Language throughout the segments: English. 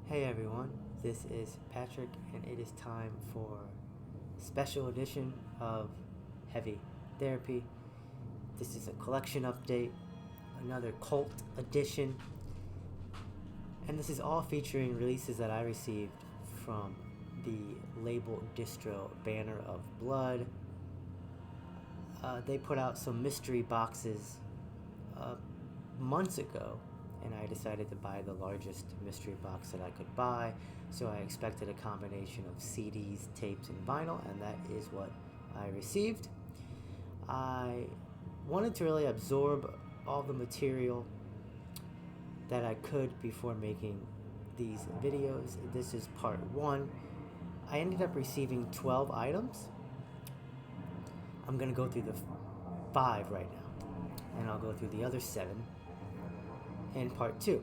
Hey everyone, this is Patrick, and it is time for special edition of Heavy Therapy. This is a collection update, another cult edition, and this is all featuring releases that I received from the label distro Banner of Blood. They put out some mystery boxes months ago, and I decided to buy the largest mystery box that I could buy. So I expected a combination of CDs, tapes, and vinyl, and that is what I received. I wanted to really absorb all the material that I could before making these videos. This is part one. I ended up receiving 12 items. I'm going to go through the 5 right now, and I'll go through the other 7 in part 2.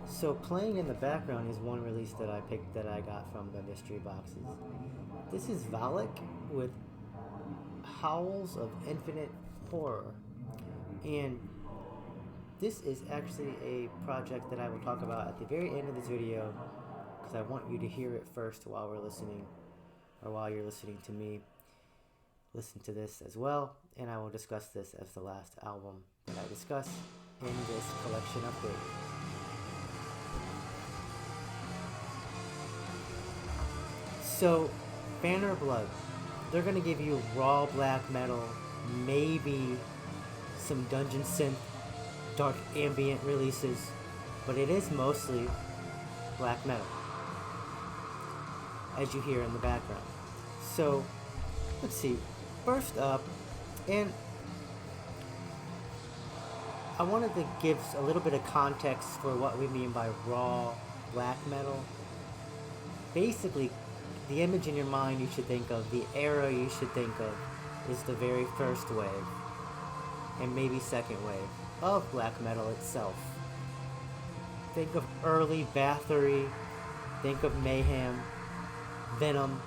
So playing in the background is one release that I picked that I got from the mystery boxes. This is Valk with Howls of Infinite Horror, and this is actually a project that I will talk about at the very end of this video, because I want you to hear it first while we're listening, or while you're listening to me listen to this as well, and I will discuss this as the last album that I discuss in this collection update. So, Banner of Blood, they're going to give you raw black metal, maybe some dungeon synth, dark ambient releases, but it is mostly black metal, as you hear in the background. So, let's see. First up, and I wanted to give a little bit of context for what we mean by raw black metal. Basically, the image in your mind you should think of, the era you should think of, is the very first wave, and maybe second wave, of black metal itself. Think of early Bathory, think of Mayhem, Venom,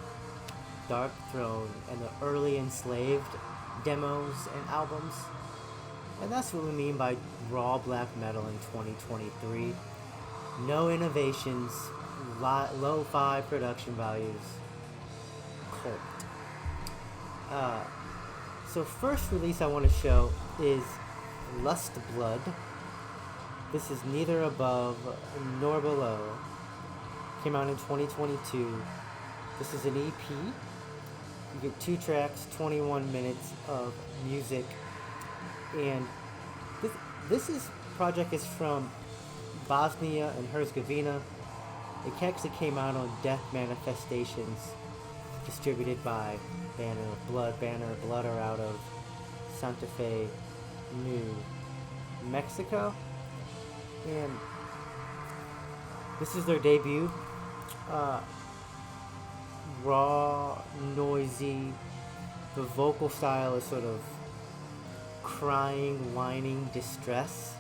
Dark Throne, and the early Enslaved demos and albums. And that's what we mean by raw black metal in 2023. No innovations, lo-fi production values, cult. So first release I want to show is Lust Blood. This is neither above nor below. Came out in 2022. This is an EP. You get 2 tracks, 21 minutes of music, and this project is from Bosnia and Herzegovina. It actually came out on Death Manifestations, distributed by Banner of Blood. Banner of Blood are out of Sante Fe, New Mexico, and this is their debut. Raw, noisy. The vocal style is sort of crying, whining distress.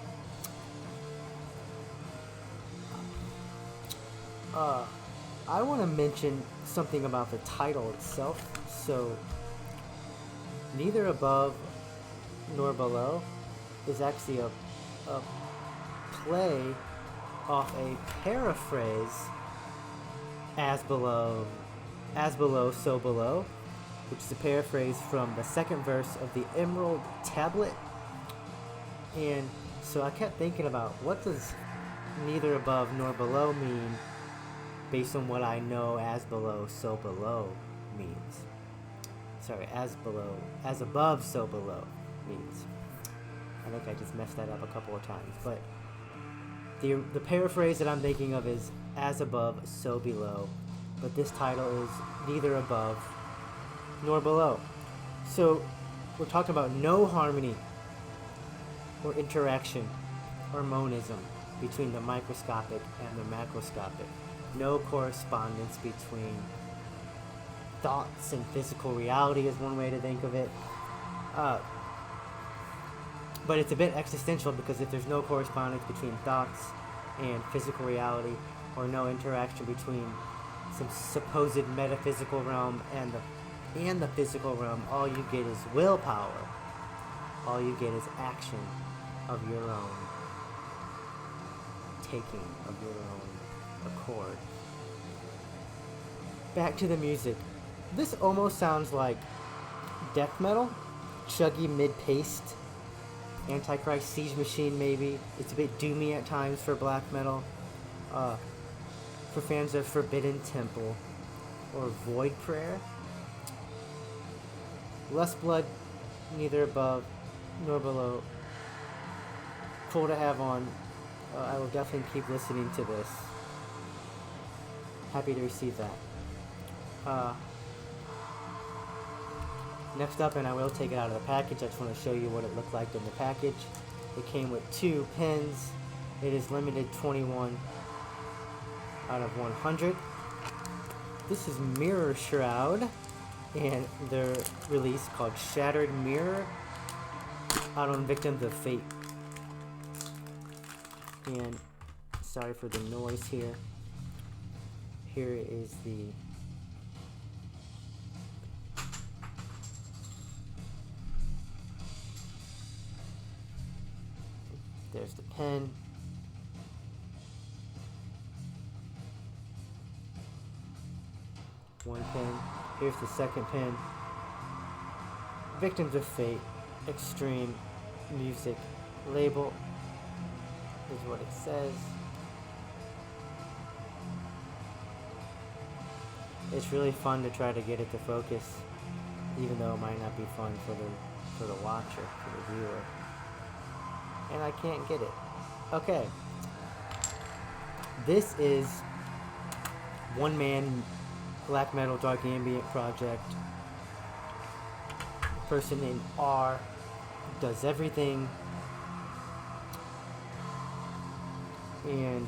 I want to mention something about the title itself. So, Neither Above Nor Below is actually a play off a paraphrase, As Below, So Below, which is a paraphrase from the second verse of the Emerald Tablet. And so I kept thinking about, what does neither above nor below mean based on what I know as below, so below means. Sorry, as above, so below means. I think I just messed that up a couple of times, but the paraphrase that I'm thinking of is as above, so below. But this title is neither above nor below. So we're talking about no harmony or interaction or monism between the microscopic and the macroscopic. No correspondence between thoughts and physical reality is one way to think of it. But it's a bit existential, because if there's no correspondence between thoughts and physical reality, or no interaction between some supposed metaphysical realm and the physical realm, all you get is willpower. All you get is action of your own, taking of your own Accord. Back to the music. This almost sounds like death metal, chuggy mid-paced, Antichrist Siege Machine maybe. It's a bit doomy at times for black metal. For fans of Forbidden Temple or Void Prayer. Less blood, neither above nor below. Cool to have on. I will definitely keep listening to this. Happy to receive that. Next up, and I will take it out of the package, I just want to show you what it looked like in the package. It came with 2 pins. It is limited 21 out of 100. This is Mirror Shroud, and their release called Shattered Mirror out on Victims of Fate. And sorry for the noise here. Here is the there's the pen. One pin. Here's the second pin. Victims of Fate, Extreme Music label is what it says. It's really fun to try to get it to focus, even though it might not be fun for the watcher, for the viewer. And I can't get it. Okay. This is one-man black metal dark ambient project. Person named R does everything. And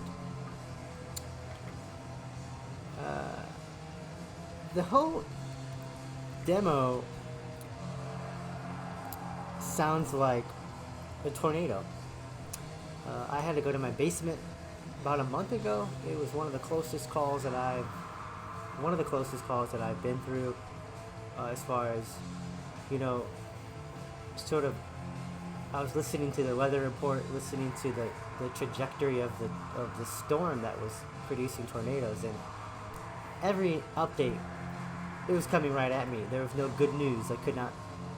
the whole demo sounds like a tornado. I had to go to my basement about a month ago. It was one of the closest calls that I've been through, as far as, you know, sort of. I was listening to the weather report, listening to the trajectory of the storm that was producing tornadoes, and every update, it was coming right at me. There was no good news. I could not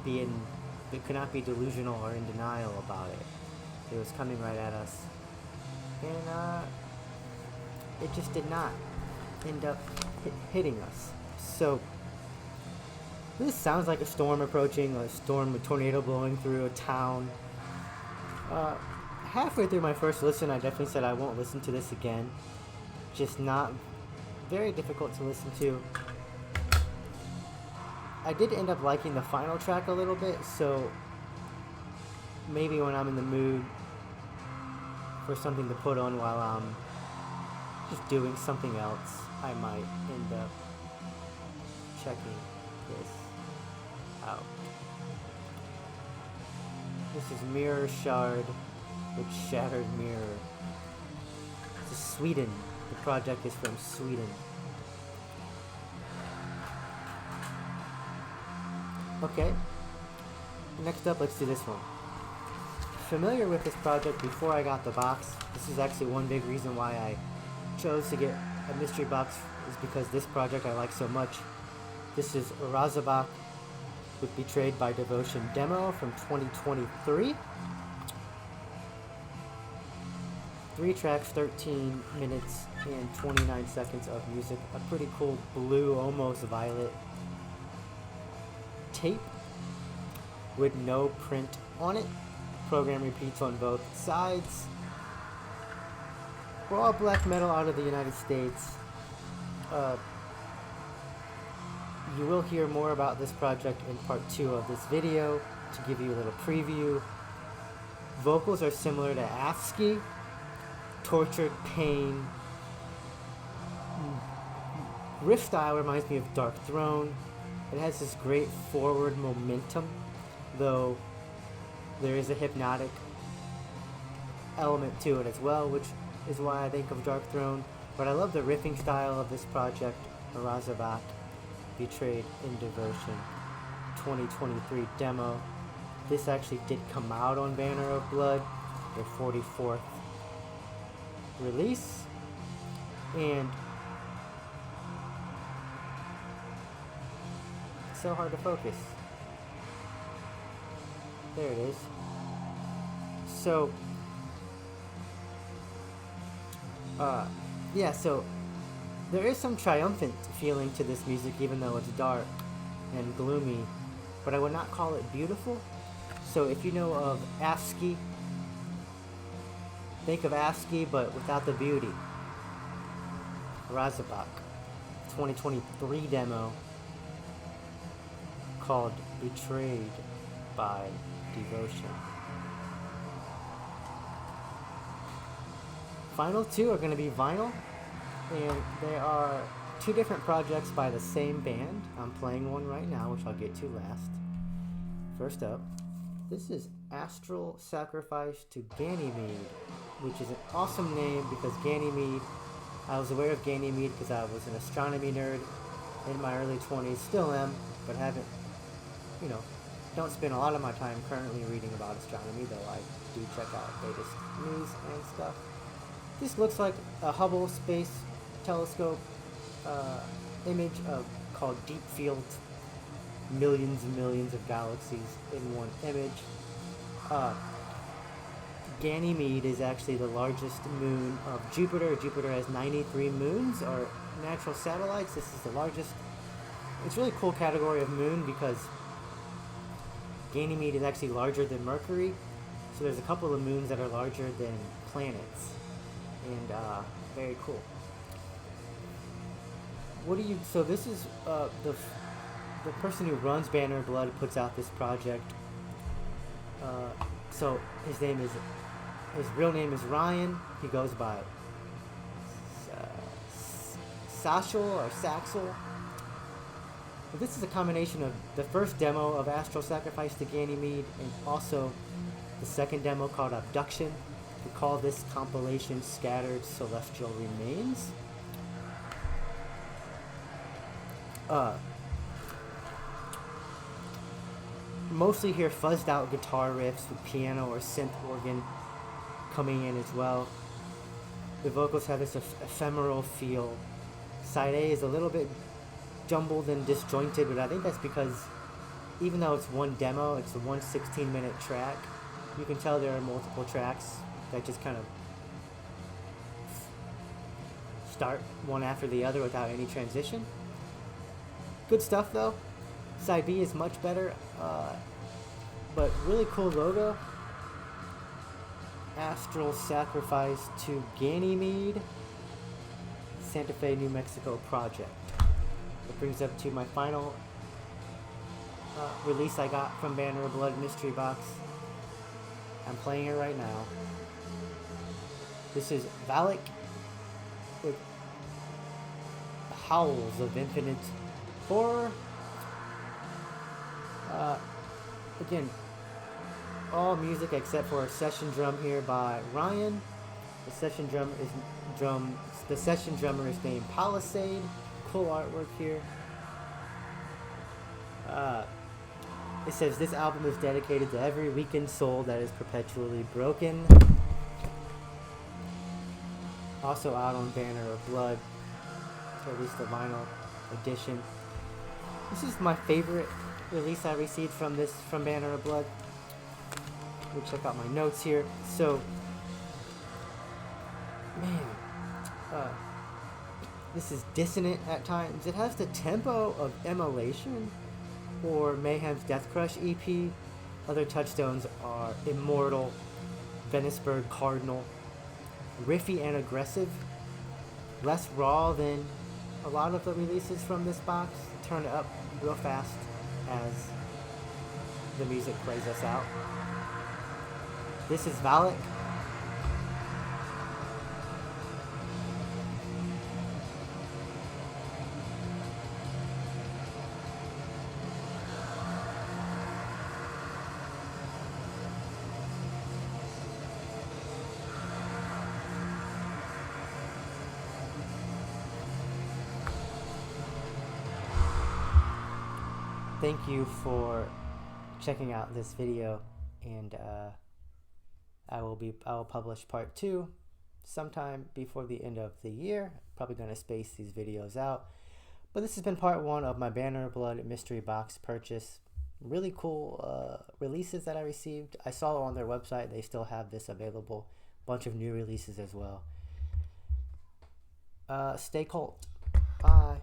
be delusional or in denial about it. It was coming right at us, and it just did not end up hitting us. So this sounds like a storm approaching, a storm, a tornado blowing through a town. Halfway through my first listen, I definitely said I won't listen to this again. Just not very difficult to listen to. I did end up liking the final track a little bit, so maybe when I'm in the mood for something to put on while I'm just doing something else, I might end up checking this out. This is Mirror Shard with Shattered Mirror. This is Sweden. The project is from Sweden. Okay, next up, let's do this one. Familiar with this project before I got the box. This is actually one big reason why I chose to get a mystery box, is because this project I like so much. This is Razaba with Betrayed by Devotion demo from 2023. 3 tracks, 13 minutes and 29 seconds of music. A pretty cool blue, almost violet tape with no print on it. Program repeats on both sides. Raw black metal out of the United States. You will hear more about this project in part 2 of this video to give you a little preview. Vocals are similar to AFSCII. Tortured Pain. Riff style reminds me of Dark Throne. It has this great forward momentum, though there is a hypnotic element to it as well, which is why I think of Dark Throne. But I love the riffing style of this project, Razaba, Betrayed in Devotion 2023 demo. This actually did come out on Banner of Blood, their 44th release. And it's so hard to focus. There it is. So, yeah, so there is some triumphant feeling to this music, even though it's dark and gloomy, but I would not call it beautiful. So if you know of ASCII, think of ASCII, but without the beauty. Razaba, 2023 demo called Betrayed by Devotion. Final two are going to be vinyl, and there are two different projects by the same band. I'm playing one right now, which I'll get to last. First up, this is Astral Sacrifice to Ganymede, which is an awesome name because Ganymede, I was aware of Ganymede because I was an astronomy nerd in my early 20s, still am, but haven't, don't spend a lot of my time currently reading about astronomy, though I do check out latest news and stuff. This looks like a Hubble Space Telescope image called Deep Field. Millions and millions of galaxies in one image. Ganymede is actually the largest moon of Jupiter. Jupiter has 93 moons, or natural satellites. This is the largest. It's a really cool category of moon because Ganymede is actually larger than Mercury. So there's a couple of moons that are larger than planets. And very cool. So this is the person who runs Banner of Blood puts out this project. So his real name is Ryan. He goes by Sachel or Saxel. But this is a combination of the first demo of Astral Sacrifice to Ganymede and also the second demo called Abduction. We call this compilation Scattered Celestial Remains. Mostly hear fuzzed out guitar riffs with piano or synth organ coming in as well. The vocals have this ephemeral feel. Side A is a little bit jumbled and disjointed, but I think that's because even though it's one demo, it's a 16-minute track. You can tell there are multiple tracks that just kind of start one after the other without any transition. Good stuff though. Side B is much better, but really cool logo. Astral Sacrifice to Ganymede, Sante Fe, New Mexico project. That brings up to my final release I got from Banner of Blood mystery box. I'm playing it right now. This is Valk with Howls of Infinite Horror. Again, all music except for a session drum here by Ryan. The session drummer is named Palisade. Cool artwork here. It says this album is dedicated to every weakened soul that is perpetually broken. Also out on Banner of Blood, or at least the vinyl edition. This is my favorite release I received from Banner of Blood. Let me check out my notes here. So, man, this is dissonant at times. It has the tempo of Immolation or Mayhem's Death Crush EP. Other touchstones are Immortal, Veniceburg Cardinal, riffy and aggressive, less raw than a lot of the releases from this box. Turn it up real fast as the music plays us out. This is Valk. Thank you for checking out this video, and I will publish part 2 sometime before the end of the year. Probably going to space these videos out. But this has been part 1 of my Banner Blood mystery box purchase. Really cool releases that I received. I saw on their website they still have this available. Bunch of new releases as well. Stay cult. Bye.